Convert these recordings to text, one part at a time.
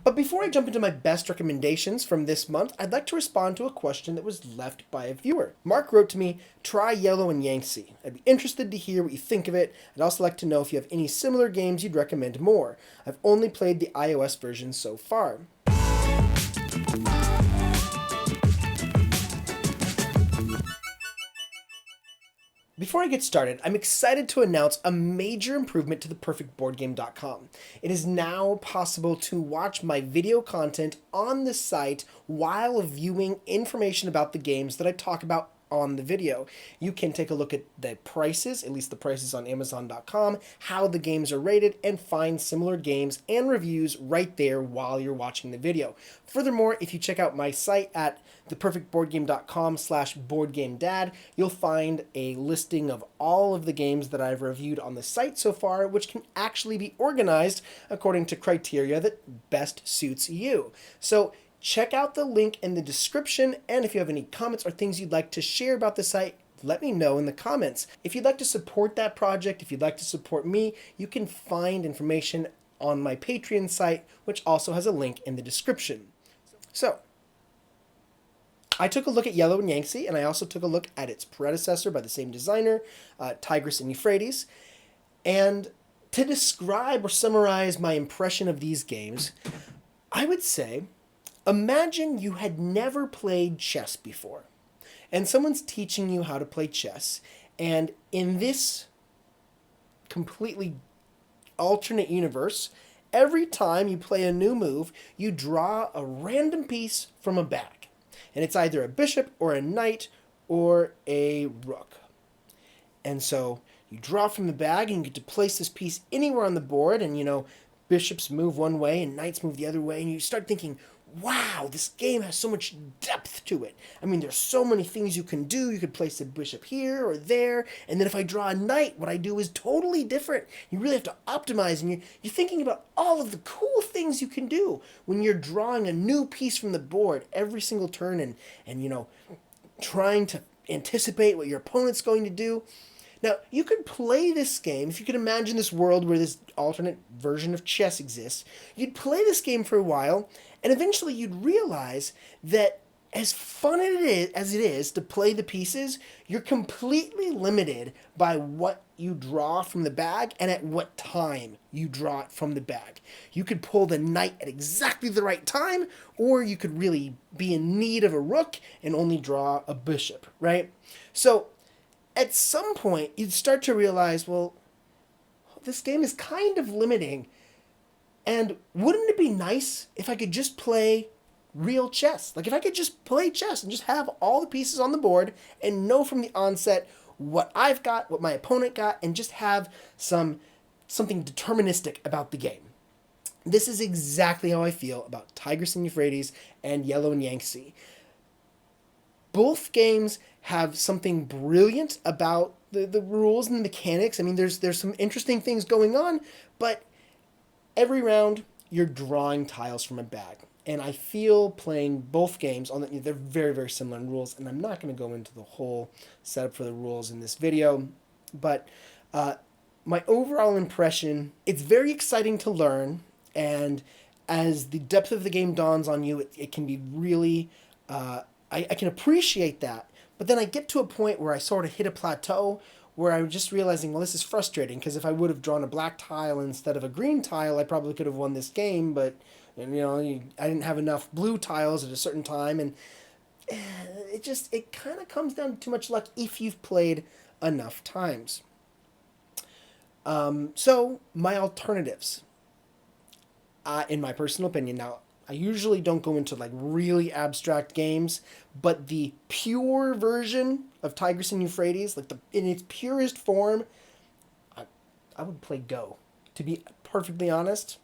But before I jump into my best recommendations from this month, I'd like to respond to a question that was left by a viewer. Mark wrote to me, try Yellow and Yangtze. I'd be interested to hear what you think of it. I'd also like to know if you have any similar games you'd recommend more. I've only played the iOS version so far. Before I get started, I'm excited to announce a major improvement to theperfectboardgame.com. It is now possible to watch my video content on the site while viewing information about the games that I talk about on the video. You can take a look at the prices, at least the prices on Amazon.com, how the games are rated, and find similar games and reviews right there while you're watching the video. Furthermore, if you check out my site at theperfectboardgame.com/boardgamedad, you'll find a listing of all of the games that I've reviewed on the site so far, which can actually be organized according to criteria that best suits you. So check out the link in the description, and if you have any comments or things you'd like to share about the site, let me know in the comments. If you'd like to support that project, if you'd like to support me, you can find information on my Patreon site, which also has a link in the description. So, I took a look at Yellow and Yangtze, and I also took a look at its predecessor by the same designer, Tigris and Euphrates. And to describe or summarize my impression of these games, I would say, imagine you had never played chess before, and someone's teaching you how to play chess, and in this completely alternate universe, every time you play a new move, you draw a random piece from a bag. And it's either a bishop or a knight or a rook. And so you draw from the bag and you get to place this piece anywhere on the board, and bishops move one way and knights move the other way, and you start thinking, wow, this game has so much depth to it. I mean, there's so many things you can do. You could place a bishop here or there, and then if I draw a knight, what I do is totally different. You really have to optimize, and you're thinking about all of the cool things you can do when you're drawing a new piece from the board every single turn, and trying to anticipate what your opponent's going to do. Now, you could play this game, if you could imagine this world where this alternate version of chess exists, you'd play this game for a while, and eventually you'd realize that as fun as it is to play the pieces, you're completely limited by what you draw from the bag and at what time you draw it from the bag. You could pull the knight at exactly the right time, or you could really be in need of a rook and only draw a bishop, right? So at some point, you'd start to realize, well, this game is kind of limiting, and wouldn't it be nice if I could just play real chess? Like, if I could just play chess and just have all the pieces on the board and know from the onset what I've got, what my opponent got, and just have something deterministic about the game. This is exactly how I feel about Tigris and Euphrates and Yellow and Yangtze. Both games have something brilliant about the rules and the mechanics. I mean, there's some interesting things going on, but every round you're drawing tiles from a bag. And I feel playing both games, they're very, very similar in rules, and I'm not going to go into the whole setup for the rules in this video, but my overall impression, it's very exciting to learn, and as the depth of the game dawns on you, it can be really... I can appreciate that, but then I get to a point where I sort of hit a plateau where I'm just realizing, well, this is frustrating, because if I would have drawn a black tile instead of a green tile, I probably could have won this game, but I didn't have enough blue tiles at a certain time, and it kind of comes down to too much luck if you've played enough times. So my alternatives, in my personal opinion, now, I usually don't go into like really abstract games, but the pure version of Tigris and Euphrates, like in its purest form, I would play Go. To be perfectly honest,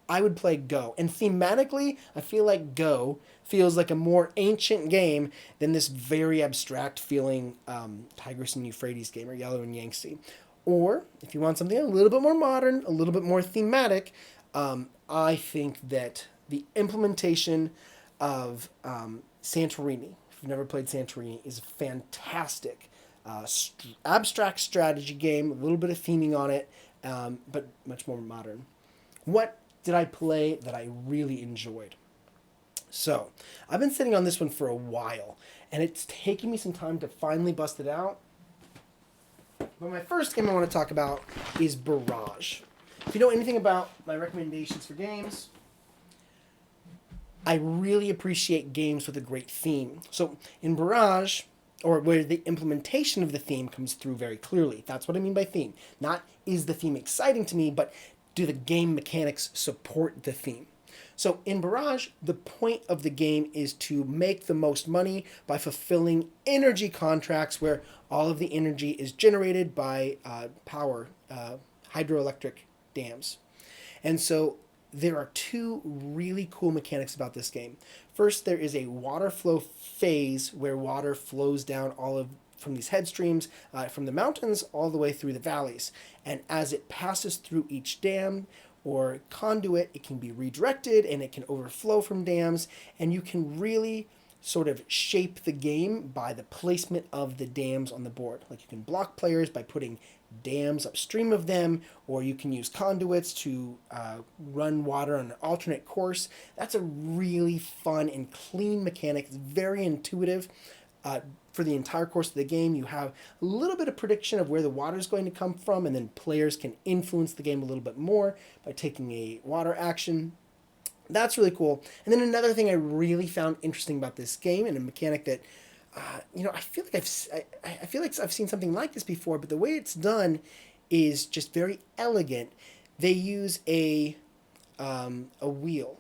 I would play Go. And thematically, I feel like Go feels like a more ancient game than this very abstract feeling Tigris and Euphrates game, or Yellow and Yangtze. Or, if you want something a little bit more modern, a little bit more thematic, I think that the implementation of Santorini, if you've never played Santorini, is a fantastic abstract strategy game, a little bit of theming on it, but much more modern. What did I play that I really enjoyed? So, I've been sitting on this one for a while, and it's taken me some time to finally bust it out. But my first game I want to talk about is Barrage. If you know anything about my recommendations for games, I really appreciate games with a great theme. So in Barrage, or where the implementation of the theme comes through very clearly. That's what I mean by theme. Not is the theme exciting to me, but do the game mechanics support the theme? So in Barrage, the point of the game is to make the most money by fulfilling energy contracts where all of the energy is generated by hydroelectric dams. And so there are two really cool mechanics about this game. First, there is a water flow phase where water flows down from these headstreams from the mountains all the way through the valleys. And as it passes through each dam or conduit, it can be redirected and it can overflow from dams, and you can really sort of shape the game by the placement of the dams on the board. Like you can block players by putting dams upstream of them, or you can use conduits to run water on an alternate course. That's a really fun and clean mechanic. It's very intuitive. For the entire course of the game, you have a little bit of prediction of where the water is going to come from, and then players can influence the game a little bit more by taking a water action. That's really cool. And then another thing I really found interesting about this game, and a mechanic that I feel like I've seen something like this before, but the way it's done is just very elegant. They use a wheel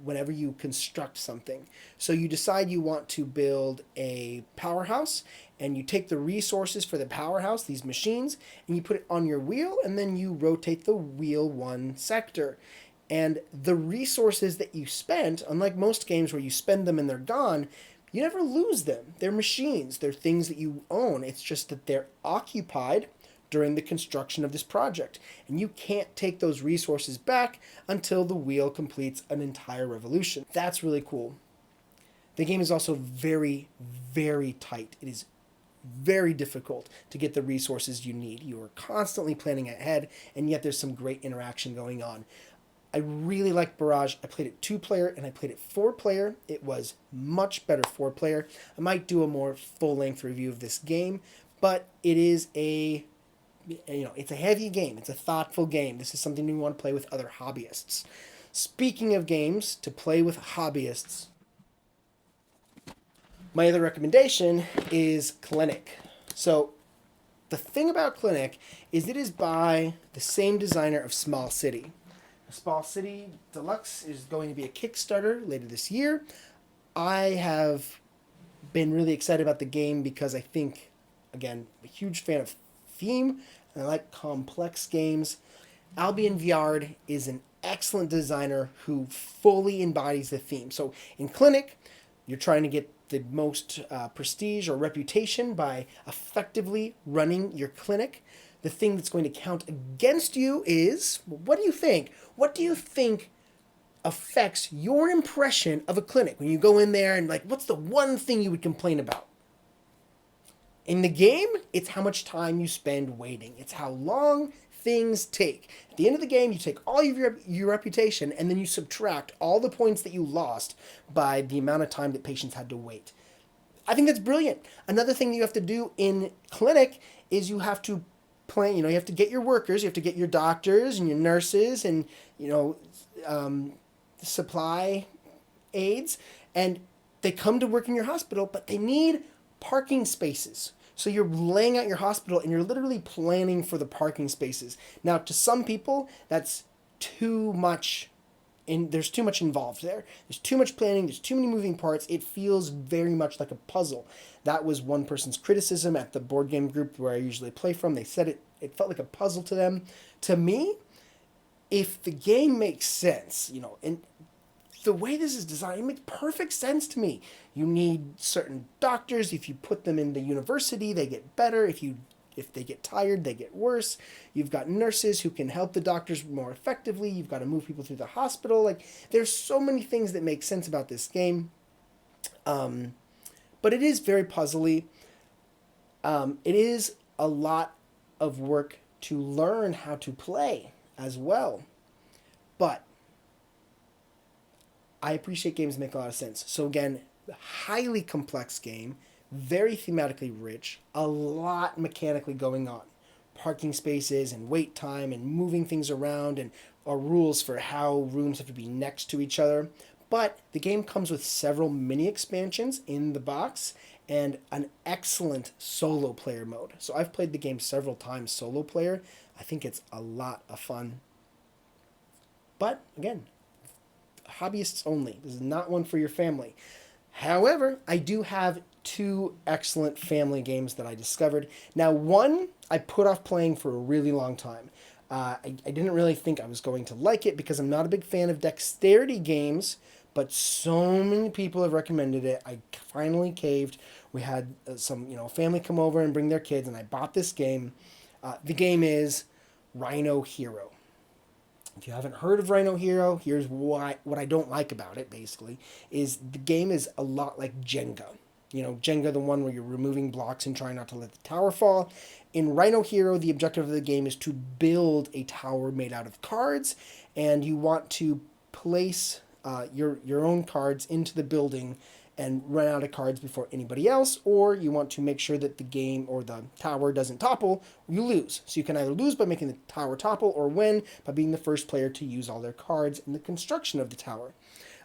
whenever you construct something. So you decide you want to build a powerhouse, and you take the resources for the powerhouse, these machines, and you put it on your wheel, and then you rotate the wheel one sector. And the resources that you spent, unlike most games where you spend them and they're gone, you never lose them. They're machines. They're things that you own. It's just that they're occupied during the construction of this project. And you can't take those resources back until the wheel completes an entire revolution. That's really cool. The game is also very, very tight. It is very difficult to get the resources you need. You are constantly planning ahead, and yet there's some great interaction going on. I really like Barrage. I played it 2-player and I played it 4-player. It was much better 4-player. I might do a more full-length review of this game, but it is it's a heavy game. It's a thoughtful game. This is something you want to play with other hobbyists. Speaking of games to play with hobbyists, my other recommendation is Clinic. So the thing about Clinic is it is by the same designer of Small City. Small City Deluxe is going to be a Kickstarter later this year. I have been really excited about the game because I think, again, I'm a huge fan of theme, and I like complex games. Albion Viard is an excellent designer who fully embodies the theme. So in Clinic, you're trying to get the most prestige or reputation by effectively running your clinic. The thing that's going to count against you is, what do you think? What do you think affects your impression of a clinic when you go in there and what's the one thing you would complain about? In the game, it's how much time you spend waiting. It's how long things take. At the end of the game, you take all of your reputation and then you subtract all the points that you lost by the amount of time that patients had to wait. I think that's brilliant. Another thing that you have to do in Clinic is you have to plan, you have to get your workers, you have to get your doctors and your nurses and, supply aides, and they come to work in your hospital, but they need parking spaces. So you're laying out your hospital and you're literally planning for the parking spaces. Now, to some people, that's too much. There's too much involved there. There's too much planning. There's too many moving parts. It feels very much like a puzzle. That was one person's criticism at the board game group where I usually play from. They said it felt like a puzzle to them. To me, if the game makes sense, and the way this is designed, it makes perfect sense to me. You need certain doctors. If you put them in the university, they get better. If they get tired, they get worse. You've got nurses who can help the doctors more effectively. You've got to move people through the hospital. There's so many things that make sense about this game. But it is very puzzly. It is a lot of work to learn how to play as well. But I appreciate games that make a lot of sense. So again, highly complex game, very thematically rich, a lot mechanically going on. Parking spaces and wait time and moving things around and rules for how rooms have to be next to each other. But the game comes with several mini expansions in the box and an excellent solo player mode. So I've played the game several times solo player. I think it's a lot of fun. But again, hobbyists only. This is not one for your family. However, I do have two excellent family games that I discovered. Now, one I put off playing for a really long time. I didn't really think I was going to like it because I'm not a big fan of dexterity games, but so many people have recommended it. I finally caved. We had some family come over and bring their kids, and I bought this game. The game is Rhino Hero. If you haven't heard of Rhino Hero, here's what I don't like about it, basically, is the game is a lot like Jenga. Jenga, the one where you're removing blocks and trying not to let the tower fall. In Rhino Hero, the objective of the game is to build a tower made out of cards, and you want to place your own cards into the building and run out of cards before anybody else, or you want to make sure that the game or the tower doesn't topple, or you lose. So you can either lose by making the tower topple or win by being the first player to use all their cards in the construction of the tower.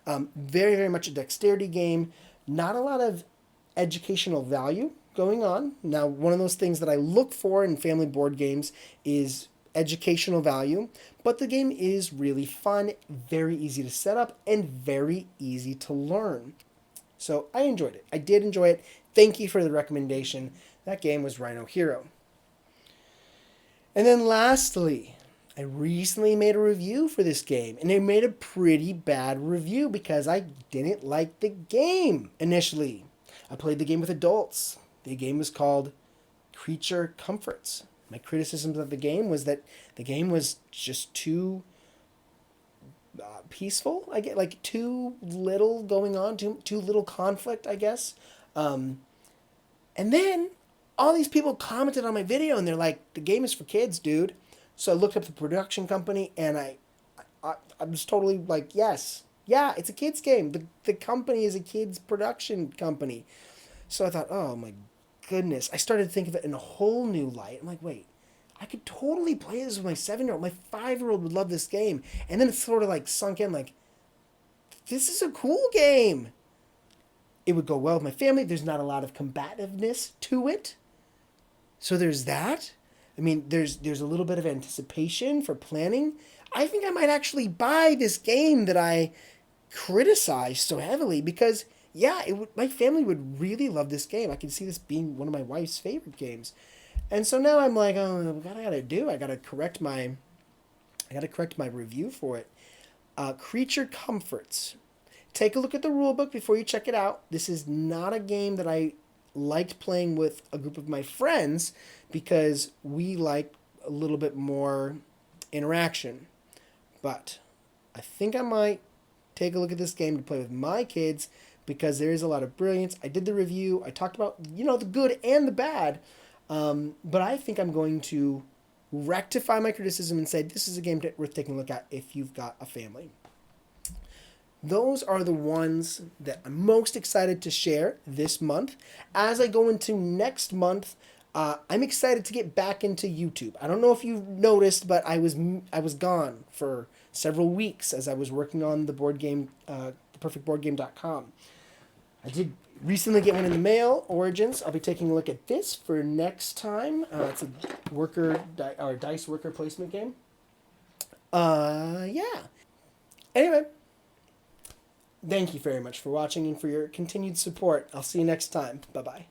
Very, very much a dexterity game. Not a lot of educational value going on. Now, one of those things that I look for in family board games is educational value, but the game is really fun, very easy to set up, and very easy to learn. So I enjoyed it. I did enjoy it. Thank you for the recommendation. That game was Rhino Hero. And then lastly, I recently made a review for this game, and I made a pretty bad review because I didn't like the game initially. I played the game with adults. The game was called Creature Comforts. My criticisms of the game was that the game was just too peaceful. I get like too little going on, too little conflict, I guess. And then all these people commented on my video, and they're like, "The game is for kids, dude." So I looked up the production company, and I was totally like, yes, yeah, it's a kids game. The company is a kids production company. So I thought, oh my goodness. I started to think of it in a whole new light. I'm like, wait, I could totally play this with my 7-year-old. My 5-year-old would love this game. And then it sort of like sunk in like, this is a cool game. It would go well with my family. There's not a lot of combativeness to it. So there's that. I mean, there's a little bit of anticipation for planning. I think I might actually buy this game that I criticized so heavily because, yeah, my family would really love this game. I can see this being one of my wife's favorite games. And so now I'm like, oh, what I gotta do? I gotta correct my review for it. Creature Comforts. Take a look at the rulebook before you check it out. This is not a game that I liked playing with a group of my friends because we like a little bit more interaction. But I think I might take a look at this game to play with my kids because there is a lot of brilliance. I did the review. I talked about, the good and the bad. But I think I'm going to rectify my criticism and say this is a game worth taking a look at if you've got a family. Those are the ones that I'm most excited to share this month. As I go into next month, I'm excited to get back into YouTube. I don't know if you've noticed, but I was gone for several weeks as I was working on the board game, theperfectboardgame.com. I did recently get one in the mail, Origins. I'll be taking a look at this for next time. It's a dice worker placement game. Yeah. Anyway, thank you very much for watching and for your continued support. I'll see you next time. Bye-bye.